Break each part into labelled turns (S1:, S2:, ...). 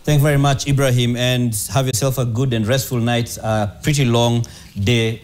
S1: Thank you very much, Ibrahim, and have yourself a good and restful night. Pretty long day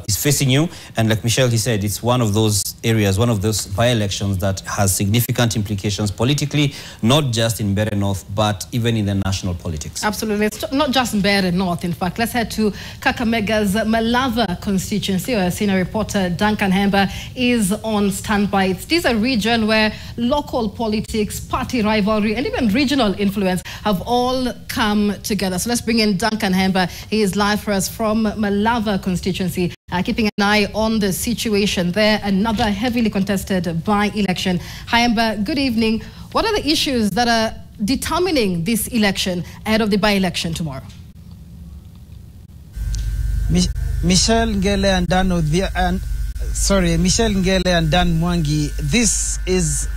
S1: is facing you, and like Michelle, he said, it's one of those areas, one of those by-elections that has significant implications politically, not just in Mbeere North, but even in the national politics.
S2: Absolutely. It's not just Mbeere North, in fact. Let's head to Kakamega's Malava constituency, where senior reporter Duncan Hemba is on standby. This is a region where local politics, party rivalry, and even regional influence have all come together. So let's bring in Duncan Hemba. He is live for us from Malava constituency, keeping an eye on the situation there. Another heavily contested by-election. Hi, Hemba, good evening. What are the issues that are determining this election ahead of the by-election tomorrow?
S3: Michelle Ngele and Dan Michelle Ngele and Dan Mwangi, this is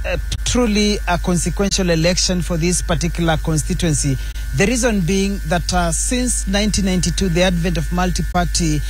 S3: truly a consequential election for this particular constituency. The reason being that since 1992, the advent of multi-party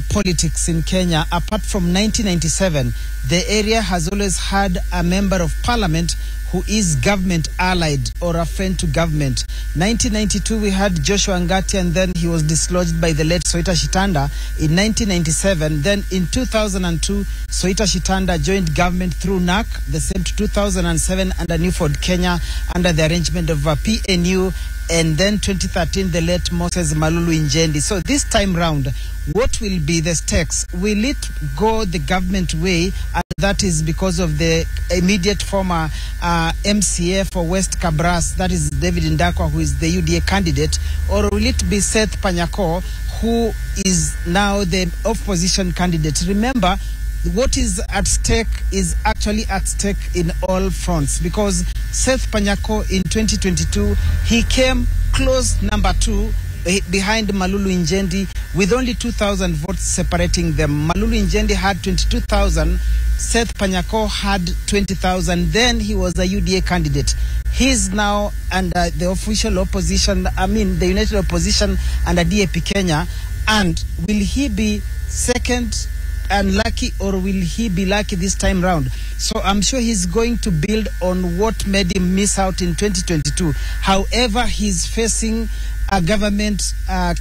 S3: politics in Kenya, apart from 1997, the area has always had a member of parliament who is government allied or a friend to government. 1992, we had Joshua Ngati, and then he was dislodged by the late Soita Shitanda in 1997. Then in 2002, Soita Shitanda joined government through NAC, the same to 2007 under Newford Kenya under the arrangement of PNU. And then 2013, the late Moses Malulu Njendi. So this time round, what will be the stakes? Will it go the government way? And that is because of the immediate former MCA for West Kabras, that is David Ndakwa, who is the UDA candidate. Or will it be Seth Panyako, who is now the opposition candidate? Remember, what is at stake is actually at stake in all fronts, because Seth Panyako in 2022, he came close number 2 behind Malulu Njendi with only 2,000 votes separating them. Malulu Njendi had 22,000, Seth Panyako had 20,000. Then he was a UDA candidate. He's now under the official opposition, the United Opposition under DAP Kenya. And will he be second unlucky, or will he be lucky this time round? So I'm sure he's going to build on what made him miss out in 2022. However, he's facing a government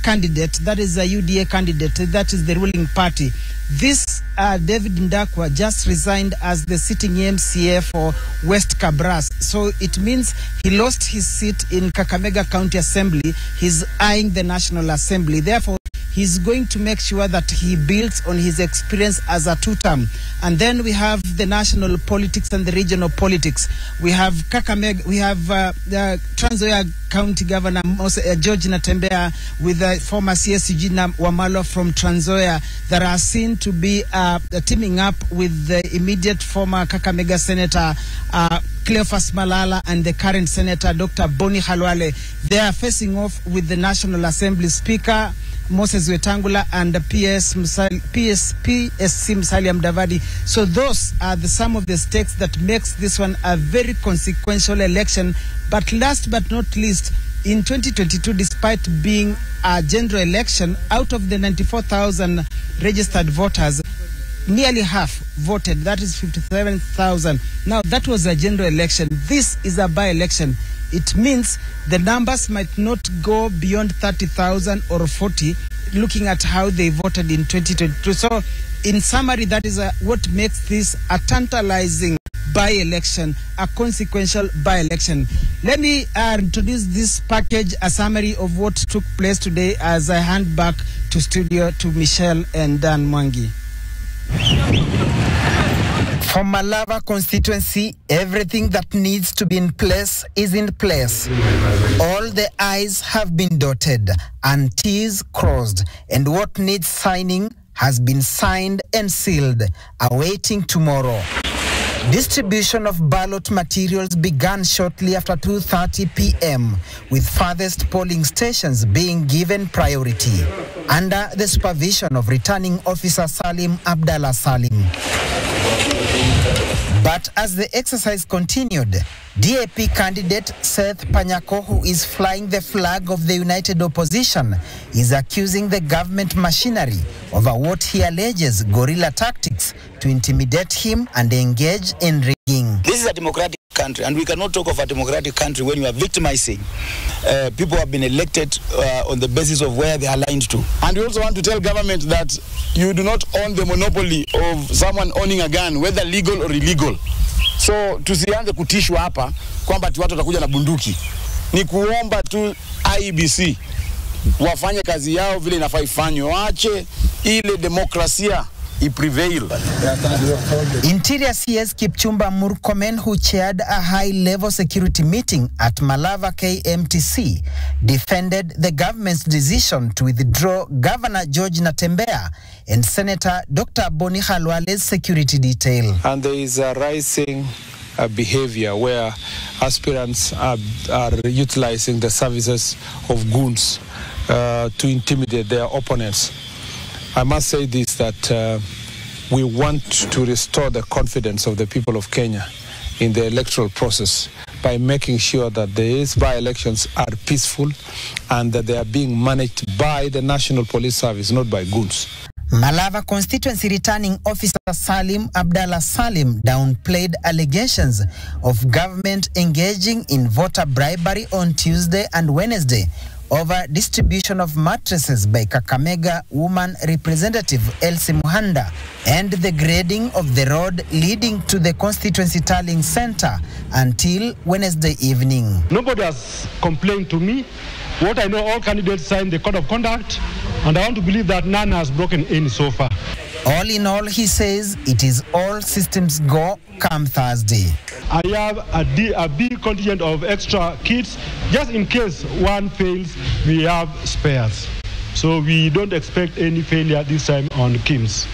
S3: candidate, that is a UDA candidate, that is the ruling party. This David Ndakwa just resigned as the sitting MCA for West Kabras. So it means he lost his seat in Kakamega County Assembly. He's eyeing the National Assembly. Therefore, he's going to make sure that he builds on his experience as a two-term. And then we have the national politics and the regional politics. We have Kakamega, we have the Trans Nzoia County Governor George Natembea with the former CSG Wamalo from Trans Nzoia that are seen to be teaming up with the immediate former Kakamega Senator Cleophas Malala and the current Senator Dr. Boni Khalwale. They are facing off with the National Assembly Speaker Moses Wetangula and the PSC Musalia Mudavadi. So those are some of the stakes that makes this one a very consequential election. But last but not least, in 2022, despite being a general election, out of the 94,000 registered voters, nearly half voted, that is 57,000. Now, that was a general election. This is a by-election. It means the numbers might not go beyond 30,000 or 40, looking at how they voted in 2022. So, in summary, that is what makes this a tantalizing by-election, a consequential by-election. Let me introduce this package, a summary of what took place today, as I hand back to studio to Michelle and Dan Mwangi.
S4: For Malava constituency, everything that needs to be in place is in place. All the I's have been dotted and T's crossed, and what needs signing has been signed and sealed, awaiting tomorrow. Distribution of ballot materials began shortly after 2:30 p.m., with farthest polling stations being given priority, under the supervision of returning officer Salim Abdallah Salim. But as the exercise continued, DAP candidate Seth Panyako, who is flying the flag of the United Opposition, is accusing the government machinery of what he alleges guerrilla tactics to intimidate him and engage in rigging.
S5: This is a democratic country. And we cannot talk of a democratic country when you are victimizing people who have been elected on the basis of where they are aligned to.
S6: And we also want to tell government that you do not own the monopoly of someone owning a gun, whether legal or illegal. So tusianze kutishwa hapa kwamba watu watakuja na bunduki. Ni kuomba tu IEBC wafanye kazi yao vile inafaa ifanywe, waache ile demokrasia prevail.
S4: Interior CS Kipchumba Murkomen, who chaired a high-level security meeting at Malava KMTC, defended the government's decision to withdraw Governor George Natembeya and Senator Dr. Boni Khalwale's security detail.
S7: And there is a rising behavior where aspirants are utilizing the services of goons to intimidate their opponents. I must say this, that we want to restore the confidence of the people of Kenya in the electoral process by making sure that these by-elections are peaceful and that they are being managed by the National Police Service, not by goons.
S4: Malava constituency returning officer Salim Abdallah Salim downplayed allegations of government engaging in voter bribery on Tuesday and Wednesday over distribution of mattresses by Kakamega woman representative Elsie Muhanda and the grading of the road leading to the constituency tallying center until Wednesday evening.
S8: Nobody has complained to me. What I know, all candidates signed the code of conduct, and I want to believe that none has broken any so far.
S4: All in all, he says it is all systems go come Thursday.
S8: I have a big contingent of extra kits. Just in case one fails, we have spares. So we don't expect any failure this time on KIMS.